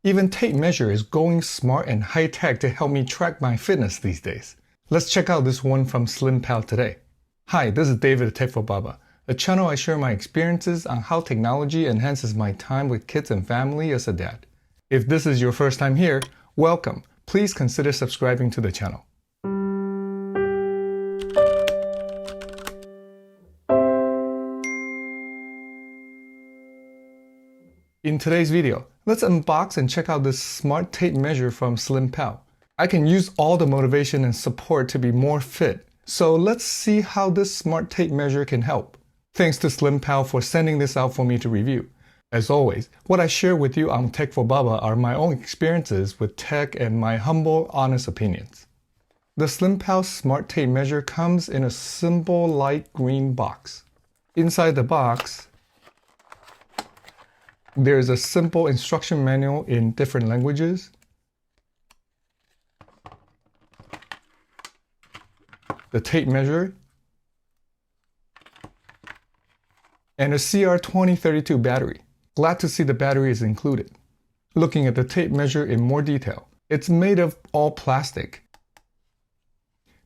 Even tape measure is going smart and high-tech to help me track my fitness these days. Let's check out this one from SlimPal today. Hi, this is David at Tech for Baba, a channel I share my experiences on how technology enhances my time with kids and family as a dad. If this is your first time here, welcome. Please consider subscribing to the channel. In today's video, let's unbox and check out this smart tape measure from SlimPal. I can use all the motivation and support to be more fit, so let's see how this smart tape measure can help. Thanks to SlimPal for sending this out for me to review. As always, what I share with you on Tech for Baba are my own experiences with tech and my humble, honest opinions. The SlimPal smart tape measure comes in a simple light green box. Inside the box, there is a simple instruction manual in different languages. The tape measure, and a CR2032 battery. Glad to see the battery is included. Looking at the tape measure in more detail, it's made of all plastic,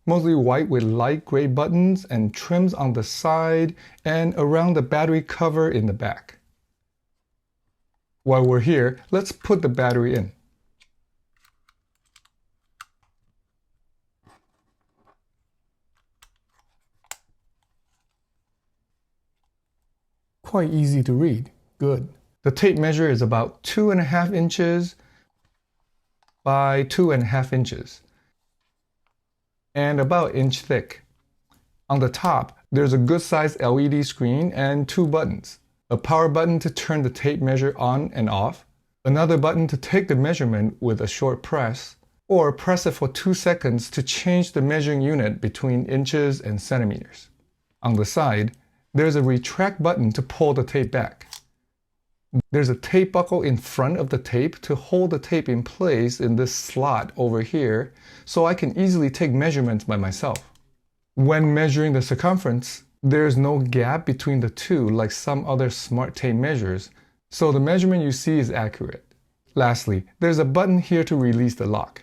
mostly white with light gray buttons and trims on the side and around the battery cover in the back. While we're here, let's put the battery in. Quite easy to read. Good. The tape measure is about 2.5 inches by 2.5 inches and about an inch thick. On the top, there's a good sized LED screen and 2 buttons. A power button to turn the tape measure on and off, another button to take the measurement with a short press, or press it for 2 seconds to change the measuring unit between inches and centimeters. On the side, there's a retract button to pull the tape back. There's a tape buckle in front of the tape to hold the tape in place in this slot over here, so I can easily take measurements by myself. When measuring the circumference, there's no gap between the two like some other smart tape measures, so the measurement you see is accurate. Lastly, there's a button here to release the lock.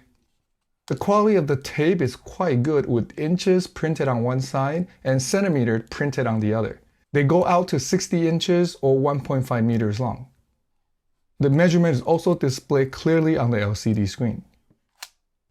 The quality of the tape is quite good with inches printed on one side and centimeters printed on the other. They go out to 60 inches or 1.5 meters long. The measurement is also displayed clearly on the LCD screen.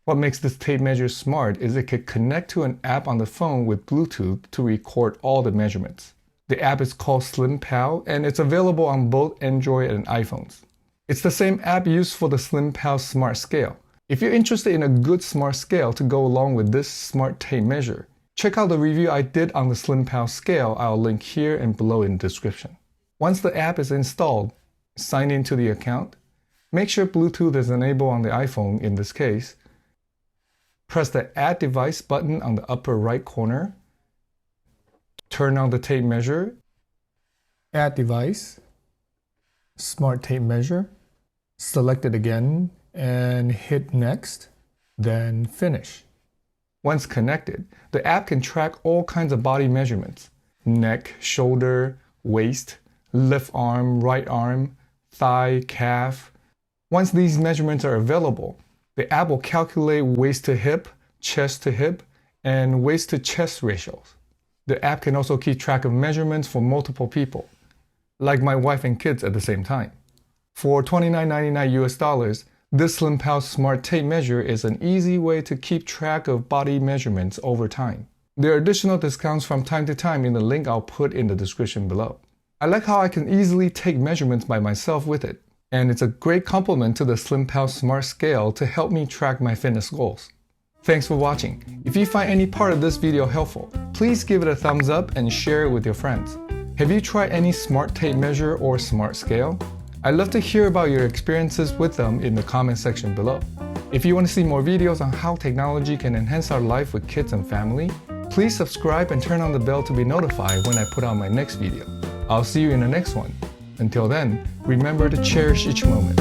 What makes this tape measure smart is it can connect to an app on the phone with Bluetooth to record all the measurements. The app is called SlimPal and it's available on both Android and iPhones. It's the same app used for the SlimPal Smart Scale. If you're interested in a good smart scale to go along with this smart tape measure, check out the review I did on the SlimPal scale. I'll link here and below in the description. Once the app is installed, sign into the account. Make sure Bluetooth is enabled on the iPhone in this case. Press the Add Device button on the upper right corner. Turn on the tape measure. Add Device. Smart Tape Measure. Select it again and hit Next, then Finish. Once connected, the app can track all kinds of body measurements: neck, shoulder, waist, left arm, right arm, thigh, calf. Once these measurements are available, the app will calculate waist to hip, chest to hip, and waist to chest ratios. The app can also keep track of measurements for multiple people, like my wife and kids at the same time. For $29.99 US, this SlimPal Smart Tape Measure is an easy way to keep track of body measurements over time. There are additional discounts from time to time in the link I'll put in the description below. I like how I can easily take measurements by myself with it, and it's a great complement to the SlimPal Smart Scale to help me track my fitness goals. Thanks for watching. If you find any part of this video helpful, please give it a thumbs up and share it with your friends. Have you tried any smart tape measure or smart scale? I'd love to hear about your experiences with them in the comment section below. If you want to see more videos on how technology can enhance our life with kids and family, please subscribe and turn on the bell to be notified when I put out my next video. I'll see you in the next one. Until then, remember to cherish each moment.